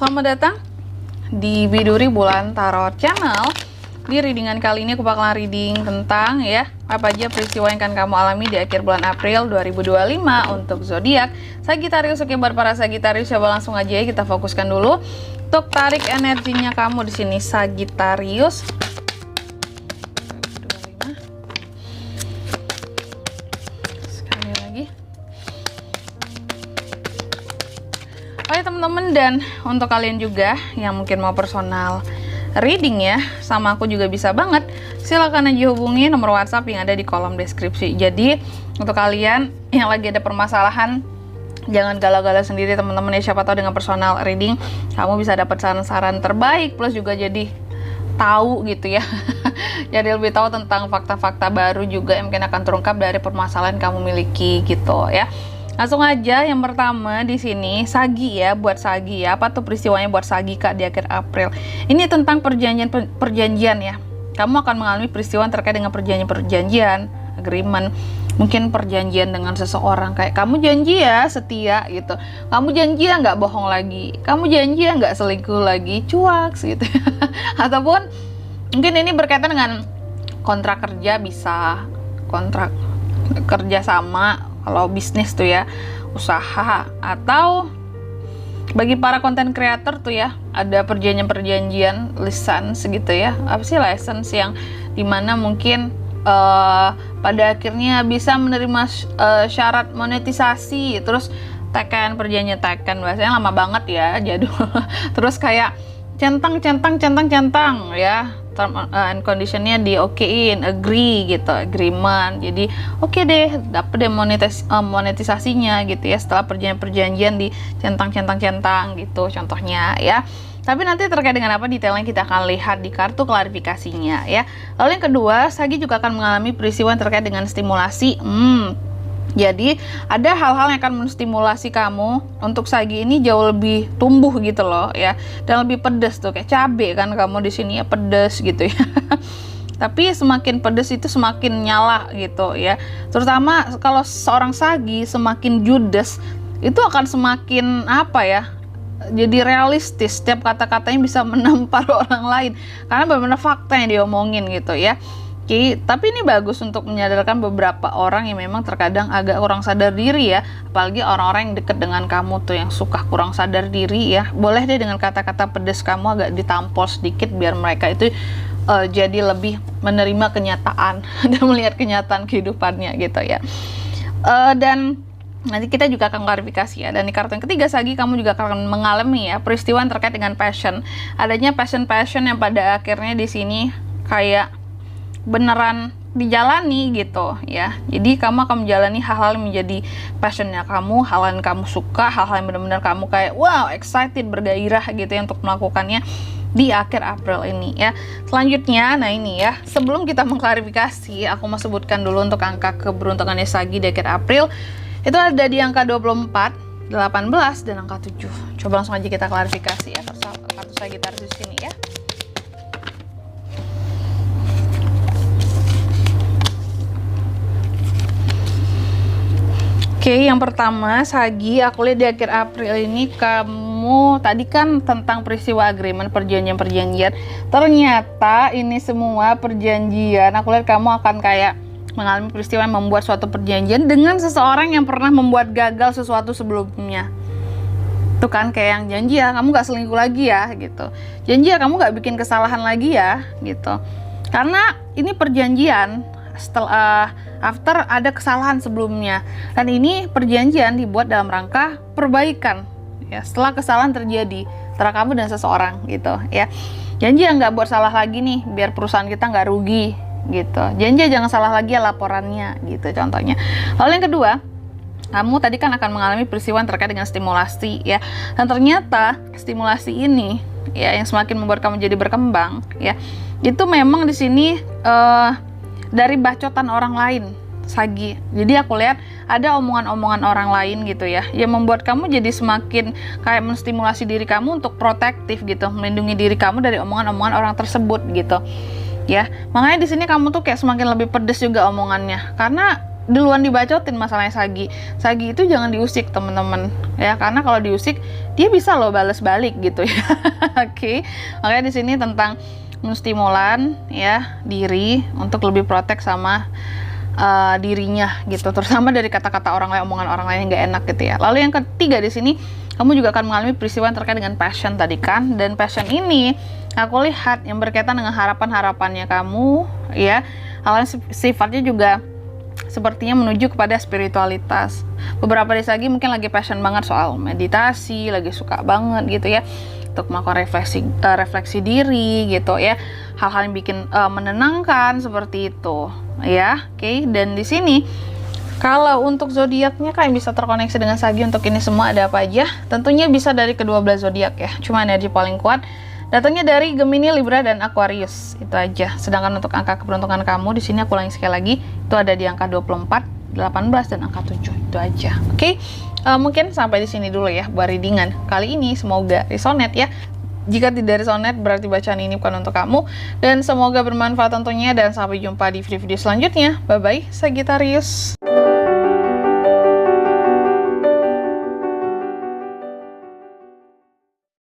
Selamat datang di Biduri Bulan Tarot Channel. Di readingan kali ini aku bakalan reading tentang apa aja peristiwa yang akan kamu alami di akhir bulan April 2025 untuk zodiak Sagittarius. Oke, buat para Sagittarius coba langsung aja kita fokuskan dulu untuk tarik energinya kamu di sini Sagittarius. Sekali lagi. Oke teman-teman, dan untuk kalian juga yang mungkin mau personal reading ya sama aku juga bisa banget, silahkan aja hubungi nomor WhatsApp yang ada di kolom deskripsi. Jadi untuk kalian yang lagi ada permasalahan, jangan galau-galau sendiri teman-teman ya. Siapa tahu dengan personal reading kamu bisa dapat saran-saran terbaik, plus juga jadi tahu gitu ya jadi lebih tahu tentang fakta-fakta baru juga yang mungkin akan terungkap dari permasalahan yang kamu miliki gitu ya. Langsung aja yang pertama di sini Sagi ya, buat Sagi ya. Apa tuh peristiwanya buat Sagi Kak di akhir April? Ini tentang perjanjian ya. Kamu akan mengalami peristiwa terkait dengan perjanjian, agreement, mungkin perjanjian dengan seseorang kayak kamu janji ya setia gitu. Kamu janji ya nggak bohong lagi. Kamu janji ya nggak selingkuh lagi, cuaks gitu. Ataupun mungkin ini berkaitan dengan kontrak kerja, bisa kontrak kerja sama. Kalau bisnis tuh ya, usaha, atau bagi para konten creator tuh ya, ada perjanjian license gitu ya. Apa sih license yang dimana mungkin pada akhirnya bisa menerima syarat monetisasi, terus tekan perjanjian tekan, bahasanya lama banget ya, jadul. Terus kayak centang ya, term and conditionnya di okein, agree gitu, agreement. Jadi oke deh, dapet deh monetisasinya gitu ya setelah perjanjian di centang gitu contohnya ya. Tapi nanti terkait dengan apa detailnya kita akan lihat di kartu klarifikasinya ya. Lalu yang kedua, Sagi juga akan mengalami peristiwa terkait dengan stimulasi. Jadi ada hal-hal yang akan menstimulasi kamu untuk Sagi ini jauh lebih tumbuh gitu loh ya, dan lebih pedes tuh kayak cabe kan kamu di sini ya, pedes gitu ya. Tapi semakin pedes itu semakin nyala gitu ya. Terutama kalau seorang Sagi semakin judes itu akan semakin apa ya? Jadi realistis, setiap kata-katanya bisa menampar orang lain karena benar-benar fakta yang diomongin gitu ya. Tapi ini bagus untuk menyadarkan beberapa orang yang memang terkadang agak kurang sadar diri ya, apalagi orang-orang yang deket dengan kamu tuh yang suka kurang sadar diri ya. Boleh deh dengan kata-kata pedas kamu agak ditampol sedikit biar mereka itu jadi lebih menerima kenyataan dan melihat kenyataan kehidupannya gitu ya. Dan nanti kita juga akan klarifikasi ya. Dan di kartu yang ketiga Sagi, kamu juga akan mengalami ya peristiwa yang terkait dengan passion. Adanya passion yang pada akhirnya di sini kayak beneran dijalani gitu ya. Jadi kamu akan menjalani hal-hal yang menjadi passionnya kamu, hal yang kamu suka, hal-hal yang benar-benar kamu kayak wow excited, bergairah gitu ya untuk melakukannya di akhir April ini ya. Selanjutnya, nah ini ya, sebelum kita mengklarifikasi, aku mau sebutkan dulu untuk angka keberuntungannya Sagi di akhir April. Itu ada di angka 24, 18, dan angka 7. Coba langsung aja kita klarifikasi ya kartu Sagittarius di sini ya. Oke, yang pertama Sagi, aku lihat di akhir April ini kamu tadi kan tentang peristiwa agreement, perjanjian. Ternyata ini semua perjanjian, aku lihat kamu akan kayak mengalami peristiwa yang membuat suatu perjanjian dengan seseorang yang pernah membuat gagal sesuatu sebelumnya. Tuh kan kayak yang janji ya kamu gak selingkuh lagi ya gitu. Janji ya kamu gak bikin kesalahan lagi ya gitu. Karena ini perjanjian setelah after ada kesalahan sebelumnya, dan ini perjanjian dibuat dalam rangka perbaikan ya setelah kesalahan terjadi antara kamu dan seseorang gitu ya. Janji ya nggak buat salah lagi nih biar perusahaan kita nggak rugi gitu. Janji jangan salah lagi ya laporannya gitu contohnya. Lalu yang kedua, kamu tadi kan akan mengalami peristiwa terkait dengan stimulasi ya, dan ternyata stimulasi ini ya yang semakin membuat kamu jadi berkembang ya, itu memang di sini dari bacotan orang lain Sagi. Jadi aku lihat ada omongan-omongan orang lain gitu ya, yang membuat kamu jadi semakin kayak menstimulasi diri kamu untuk protektif gitu, melindungi diri kamu dari omongan-omongan orang tersebut gitu ya. Makanya di sini kamu tuh kayak semakin lebih pedes juga omongannya, karena duluan dibacotin masalahnya Sagi. Sagi itu jangan diusik teman-teman ya, karena kalau diusik dia bisa loh balas balik gitu ya. Oke. Makanya di sini tentang menstimulan ya diri untuk lebih protek sama dirinya gitu, terutama dari kata-kata orang lain, omongan orang lain yang nggak enak gitu ya. Lalu yang ketiga di sini, kamu juga akan mengalami peristiwa yang terkait dengan passion tadi kan, dan passion ini aku lihat yang berkaitan dengan harapan-harapannya kamu ya, hal yang sifatnya juga sepertinya menuju kepada spiritualitas. Beberapa dari Sagi mungkin lagi passion banget soal meditasi, lagi suka banget gitu ya untuk melakukan refleksi diri gitu ya, hal-hal yang bikin menenangkan seperti itu ya. Oke. Dan di sini kalau untuk zodiaknya kan bisa terkoneksi dengan Sagi, untuk ini semua ada apa aja? Tentunya bisa dari kedua belah zodiak ya, cuma energi paling kuat datangnya dari Gemini, Libra, dan Aquarius. Itu aja. Sedangkan untuk angka keberuntungan kamu di sini aku ulangi sekali lagi, itu ada di angka 24, 18, dan angka 7. Itu aja. Oke. Mungkin sampai di sini dulu ya buat readingan kali ini. Semoga resonate ya. Jika tidak resonate berarti bacaan ini bukan untuk kamu. Dan semoga bermanfaat tentunya, dan sampai jumpa di video-video selanjutnya. Bye bye Sagittarius.